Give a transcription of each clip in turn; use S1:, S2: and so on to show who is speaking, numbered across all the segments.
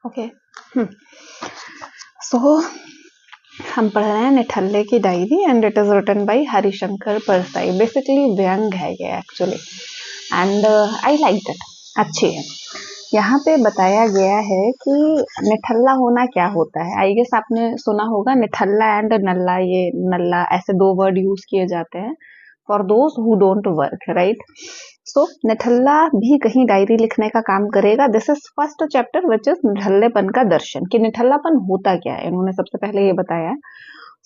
S1: Okay. सो हम पढ़ रहे हैं निठल्ले की diary and it is written by Harishankar Parsai. Basically व्यंग है ये actually, and I like it, अच्छी है। यहाँ पे बताया गया है कि निठल्ला होना क्या होता है। आई गेस आपने सुना होगा निठल्ला एंड नल्ला, ये नल्ला ऐसे दो वर्ड यूज किए जाते हैं for those who don't work, right. So निठल्ला भी कहीं डायरी लिखने का काम करेगा। This is first chapter which is निठल्लेपन का दर्शन, कि निठल्लापन होता क्या है, इन्होंने सबसे पहले ये बताया है।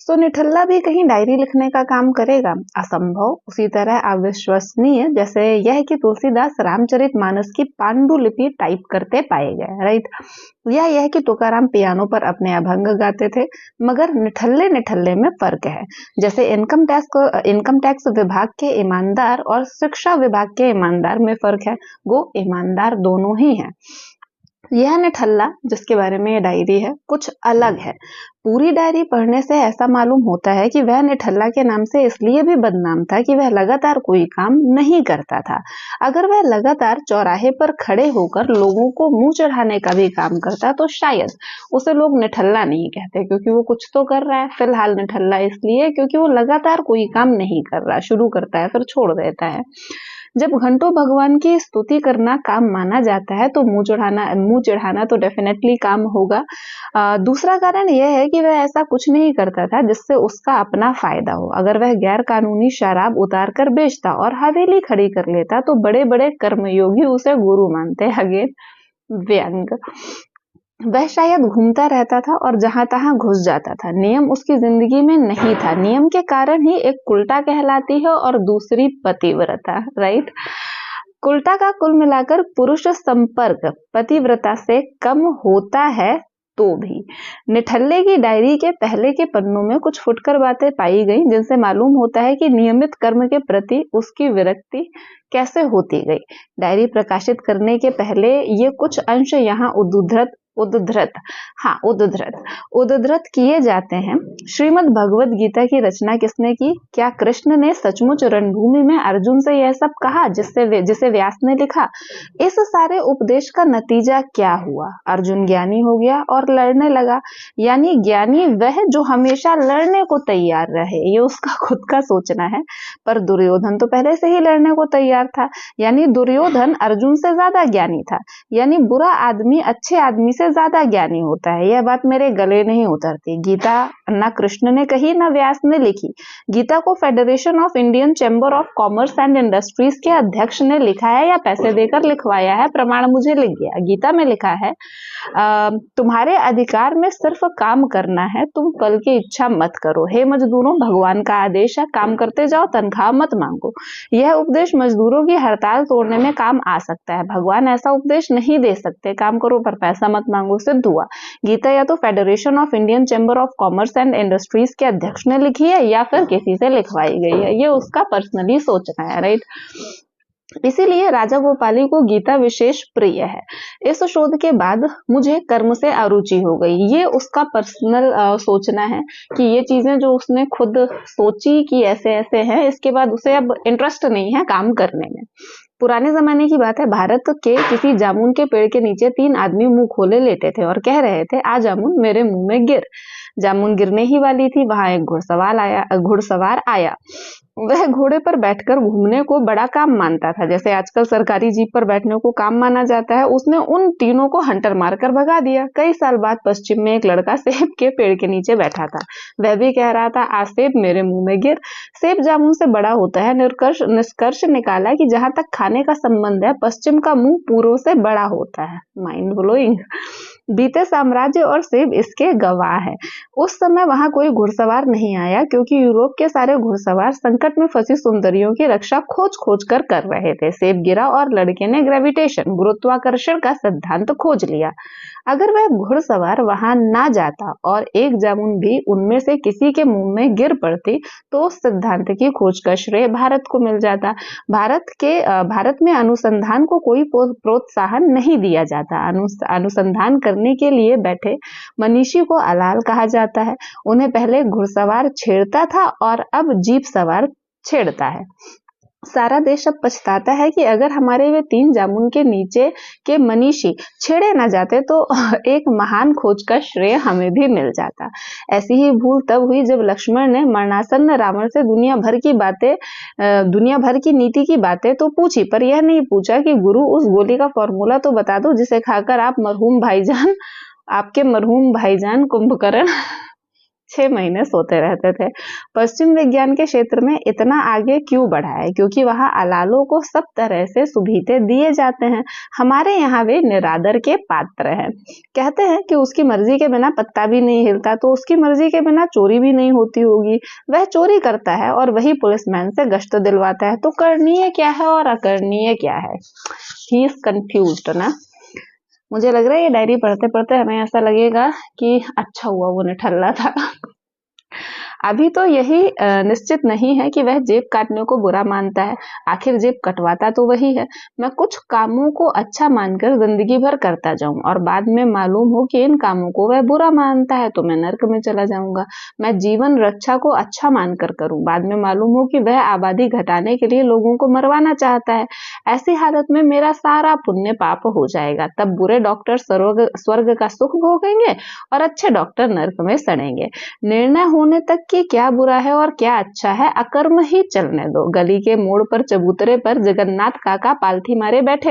S1: सो निठल्ला भी कहीं डायरी लिखने का काम करेगा, असंभव उसी तरह अविश्वसनीय जैसे यह कि तुलसीदास रामचरितमानस की पांडुलिपि टाइप करते पाए गए, राइट। या यह कि तुकाराम पियानो पर अपने अभंग गाते थे। मगर निठल्ले निठल्ले में फर्क है। जैसे इनकम टैक्स विभाग के ईमानदार और शिक्षा विभाग के ईमानदार में फर्क है, वो ईमानदार दोनों ही हैं। यह निठल्ला जिसके बारे में ये डायरी है कुछ अलग है। पूरी डायरी पढ़ने से ऐसा मालूम होता है कि वह निठल्ला के नाम से इसलिए भी बदनाम था कि वह लगातार कोई काम नहीं करता था। अगर वह लगातार चौराहे पर खड़े होकर लोगों को मुंह चढ़ाने का भी काम करता तो शायद उसे लोग निठल्ला नहीं कहते, क्योंकि वो कुछ तो कर रहा है। फिलहाल निठल्ला इसलिए क्योंकि वो लगातार कोई काम नहीं कर रहा, शुरू करता है फिर छोड़ देता है। जब घंटों भगवान की स्तुति करना काम माना जाता है तो मुंह चढ़ाना तो डेफिनेटली काम होगा। दूसरा कारण यह है कि वह ऐसा कुछ नहीं करता था जिससे उसका अपना फायदा हो। अगर वह गैर कानूनी शराब उतार कर बेचता और हवेली खड़ी कर लेता तो बड़े बड़े कर्मयोगी उसे गुरु मानते। अगेन व्यंग। वह शायद घूमता रहता था और जहां तहां घुस जाता था। नियम उसकी जिंदगी में नहीं था। नियम के कारण ही एक कुलटा कहलाती है और दूसरी पतिव्रता, राइट। कुलटा का कुल मिलाकर पुरुष संपर्क पतिव्रता से कम होता है तो भी। निठल्ले की डायरी के पहले के पन्नों में कुछ फुटकर बातें पाई गई जिनसे मालूम होता है कि नियमित कर्म के प्रति उसकी विरक्ति कैसे होती गई। डायरी प्रकाशित करने के पहले ये कुछ अंश यहाँ उद्धृत किए जाते हैं। श्रीमद् भगवद गीता की रचना किसने की? क्या कृष्ण ने सचमुच रणभूमि में अर्जुन से यह सब कहा जिसे व्यास ने लिखा? इस सारे उपदेश का नतीजा क्या हुआ? अर्जुन ज्ञानी हो गया और लड़ने लगा। यानी ज्ञानी वह जो हमेशा लड़ने को तैयार रहे, ये उसका खुद का सोचना है। पर दुर्योधन तो पहले से ही लड़ने को तैयार था। यानी दुर्योधन अर्जुन से ज्यादा ज्ञानी था। यानी बुरा आदमी अच्छे आदमी से ज्यादा ज्ञानी होता है। यह बात मेरे गले नहीं उतरती। गीता न कृष्ण ने कही न व्यास ने लिखी। गीता को federation of Indian chamber of commerce and industries के अध्यक्ष ने लिखा है या पैसे देकर लिखवाया है, प्रमाण मुझे लिख गया। गीता में लिखा है तुम्हारे अधिकार में सिर्फ काम करना है, तुम फल की इच्छा मत करो। हे मजदूरों, भगवान का आदेश है, काम करते जाओ, तनख्वाह मत मांगो। यह उपदेश मजदूरों की हड़ताल तोड़ने में काम आ सकता है। भगवान ऐसा उपदेश नहीं दे सकते, काम करो पर पैसा मत मांगो। सिद्ध हुआ। गीता या तो federation of Indian chamber of commerce and industries के अध्यक्ष ने लिखी है या फिर किसी से लिखवाई गई है। ये उसका पर्सनली सोचना है, राइट। इसीलिए राजा भोपाली को गीता विशेष प्रिय है। इस शोध के बाद मुझे कर्म से अरुचि हो गई। ये उसका पर्सनल सोचना है कि ये चीजें जो उसने खुद सोची कि ऐसे ऐसे हैं, इसके बाद उसे अब इंटरेस्ट नहीं है काम करने में। पुराने जमाने की बात है, भारत के किसी जामुन के पेड़ के नीचे 3 आदमी मुंह खोले लेटे थे और कह रहे थे, आ जामुन मेरे मुंह में गिर। जामुन गिरने ही वाली थी, वहां एक घुड़सवार आया। वह घोड़े पर बैठकर घूमने को बड़ा काम मानता था, जैसे आजकल सरकारी जीप पर बैठने को काम माना जाता है। उसने उन तीनों को हंटर मारकर भगा दिया। कई साल बाद पश्चिम में एक लड़का सेब के पेड़ के नीचे बैठा था। वह भी कह रहा था, आ सेब मेरे मुंह में गिर। सेब जामुन से बड़ा होता है। निष्कर्ष निकाला कि जहां तक खाने का संबंध है, पश्चिम का मुंह पूर्व से बड़ा होता है। Mind blowing. बीते साम्राज्य और सेब इसके गवाह है। उस समय वहां कोई घुड़सवार नहीं आया, क्योंकि यूरोप के सारे घुड़सवार संकट में फंसी सुंदरियों की रक्षा खोज कर रहे थे। सेब गिरा और लड़के ने ग्रेविटेशन, गुरुत्वाकर्षण का सिद्धांत खोज लिया। अगर वह घुड़सवार वहां ना जाता और एक जामुन भी उनमें से किसी के मुंह में गिर पड़ती तो उस सिद्धांत की खोज का श्रेय भारत को मिल जाता। भारत में अनुसंधान को कोई प्रोत्साहन नहीं दिया जाता। अनुसंधान करने के लिए बैठे मनीषी को अलाल कहा जाता है। उन्हें पहले घुड़सवार छेड़ता था और अब जीप सवार छेड़ता है। सारा देश अब पछताता है कि अगर हमारे वे 3 जामुन के नीचे के मनीषी छेड़े न जाते तो एक महान खोज का श्रेय हमें भी मिल जाता। ऐसी ही भूल तब हुई जब लक्ष्मण ने मरणासन्न रावण से दुनिया भर की नीति की बातें तो पूछी, पर यह नहीं पूछा कि गुरु उस गोली का फॉर्मूला तो बता दो जिसे खाकर आपके मरहूम भाईजान कुंभकर्ण 6 महीने सोते रहते थे। पश्चिम विज्ञान के क्षेत्र में इतना आगे क्यों बढ़ा है? क्योंकि वहां अलालों को सब तरह से सुविधे दिए जाते हैं। हमारे यहाँ वे निरादर के पात्र हैं। कहते हैं कि उसकी मर्जी के बिना पत्ता भी नहीं हिलता, तो उसकी मर्जी के बिना चोरी भी नहीं होती होगी। वह चोरी करता है और वही पुलिसमैन से गश्त दिलवाता है। तो करणीय क्या है और अकरणीय क्या है? ही इज कंफ्यूज्ड ना। मुझे लग रहा है ये डायरी पढ़ते पढ़ते हमें ऐसा लगेगा कि अच्छा हुआ वो निठल्ला था। अभी तो यही निश्चित नहीं है कि वह जेब काटने को बुरा मानता है। आखिर जेब कटवाता तो वही है। मैं कुछ कामों को अच्छा मानकर जिंदगी भर करता जाऊं और बाद में मालूम हो कि इन कामों को वह बुरा मानता है तो मैं नर्क में चला जाऊंगा। मैं जीवन रक्षा को अच्छा मानकर करूं, बाद में मालूम हो कि वह आबादी घटाने के लिए लोगों को मरवाना चाहता है। ऐसी हालत में मेरा सारा पुण्य पाप हो जाएगा। तब बुरे डॉक्टर स्वर्ग का सुख भोगेंगे और अच्छे डॉक्टर नर्क में सड़ेंगे। निर्णय होने तक कि क्या बुरा है और क्या अच्छा है अकर्म ही चलने दो। गली के मोड़ पर चबूतरे पर जगन्नाथ काका पालथी मारे बैठे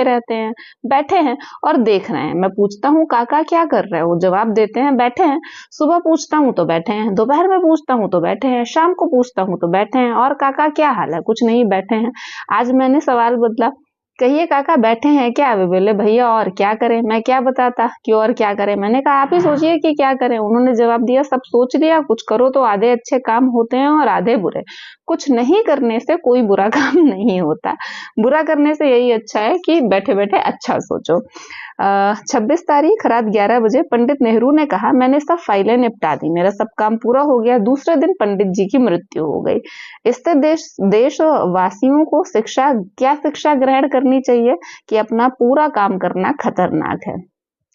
S1: हैं और देख रहे हैं। मैं पूछता हूँ काका क्या कर रहे हो? जवाब देते हैं बैठे हैं। सुबह पूछता हूँ तो बैठे हैं, दोपहर में पूछता हूँ तो बैठे हैं, शाम को पूछता हूँ तो बैठे हैं। और काका क्या हाल है? कुछ नहीं, बैठे हैं। आज मैंने सवाल बदला, कहिए काका बैठे हैं क्या? वे बोले भैया और क्या करें। मैं क्या बताता कि और क्या करें? मैंने कहा आप ही सोचिए कि क्या करें। उन्होंने जवाब दिया सब सोच लिया, कुछ करो तो आधे अच्छे काम होते हैं और आधे बुरे। कुछ नहीं करने से कोई बुरा काम नहीं होता। बुरा करने से यही अच्छा है कि बैठे बैठे अच्छा सोचो। 26 तारीख रात 11 बजे पंडित नेहरू ने कहा मैंने सब फाइलें निपटा दी, मेरा सब काम पूरा हो गया। दूसरे दिन पंडित जी की मृत्यु हो गई। इससे देश वासियों को क्या शिक्षा ग्रहण करनी चाहिए कि अपना पूरा काम करना खतरनाक है।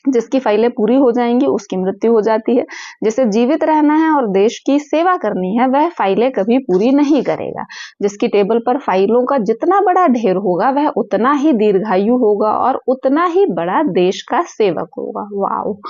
S1: जिसकी फाइलें पूरी हो जाएंगी उसकी मृत्यु हो जाती है। जिसे जीवित रहना है और देश की सेवा करनी है वह फाइलें कभी पूरी नहीं करेगा। जिसकी टेबल पर फाइलों का जितना बड़ा ढेर होगा वह उतना ही दीर्घायु होगा और उतना ही बड़ा देश का सेवक होगा। वाओ।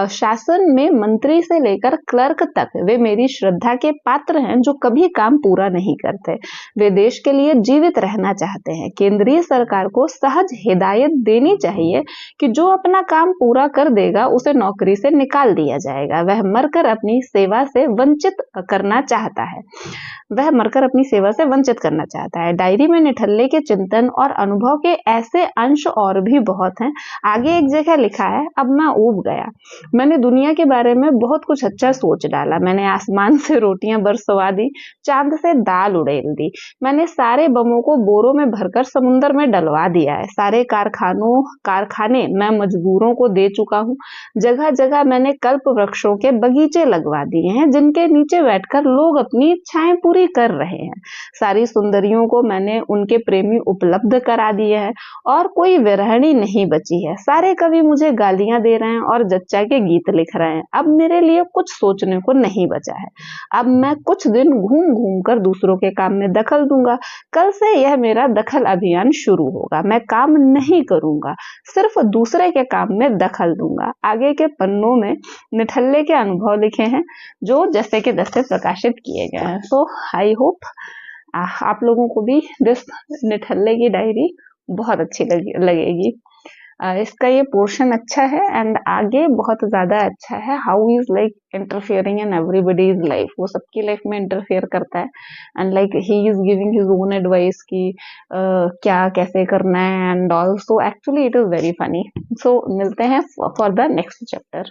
S1: शासन में मंत्री से लेकर क्लर्क तक वे मेरी श्रद्धा के पात्र हैं जो कभी काम पूरा नहीं करते। वे देश के लिए जीवित रहना चाहते हैं। केंद्रीय सरकार को सहज हिदायत देनी चाहिए कि जो अपना काम पूरा कर देगा उसे नौकरी से निकाल दिया जाएगा। वह मरकर अपनी सेवा से वंचित करना चाहता है। डायरी में निठल्ले के चिंतन और अनुभव के ऐसे अंश और भी बहुत हैं। आगे एक जगह लिखा है, अब मैं ऊब गया। मैंने दुनिया के बारे में बहुत कुछ अच्छा सोच डाला। मैंने आसमान से रोटियां बरसवा दी, चांद से दाल उड़ेल दी। मैंने सारे बमों को बोरों में भरकर समुद्र में डलवा दिया है। सारे कारखाने मैं मजदूरों को दे चुका हूँ। जगह जगह मैंने कल्प वृक्षों के बगीचे लगवा दिए हैं जिनके नीचे बैठकर लोग अपनी इच्छाएं पूरी कर रहे हैं। सारी सुंदरियों को मैंने उनके प्रेमी उपलब्ध करा दिए हैं और कोई विरहणी नहीं बची है। सारे कवि मुझे गालियां दे रहे हैं और जच्चा के गीत लिख रहे हैं। अब मेरे लिए कुछ सोचने को नहीं बचा है। अब मैं कुछ दिन घूम घूम कर दूसरों के काम में दखल दूंगा। कल से यह मेरा दखल अभियान शुरू होगा। मैं काम नहीं करूंगा, सिर्फ दूसरे के काम में दखल दूंगा। आगे के पन्नों में निठल्ले के अनुभव लिखे हैं जो जैसे के तैसे प्रकाशित किए गए हैं। तो आई होप आप लोगों को भी दिस निठल्ले की डायरी बहुत अच्छी लगेगी। इसका ये पोर्शन अच्छा है एंड आगे बहुत ज्यादा अच्छा है। How is like interfering in everybody's life, वो सबकी लाइफ में इंटरफियर करता है and like he is giving his own advice कि क्या कैसे करना है and also actually it is very funny. So मिलते हैं फॉर द नेक्स्ट चैप्टर।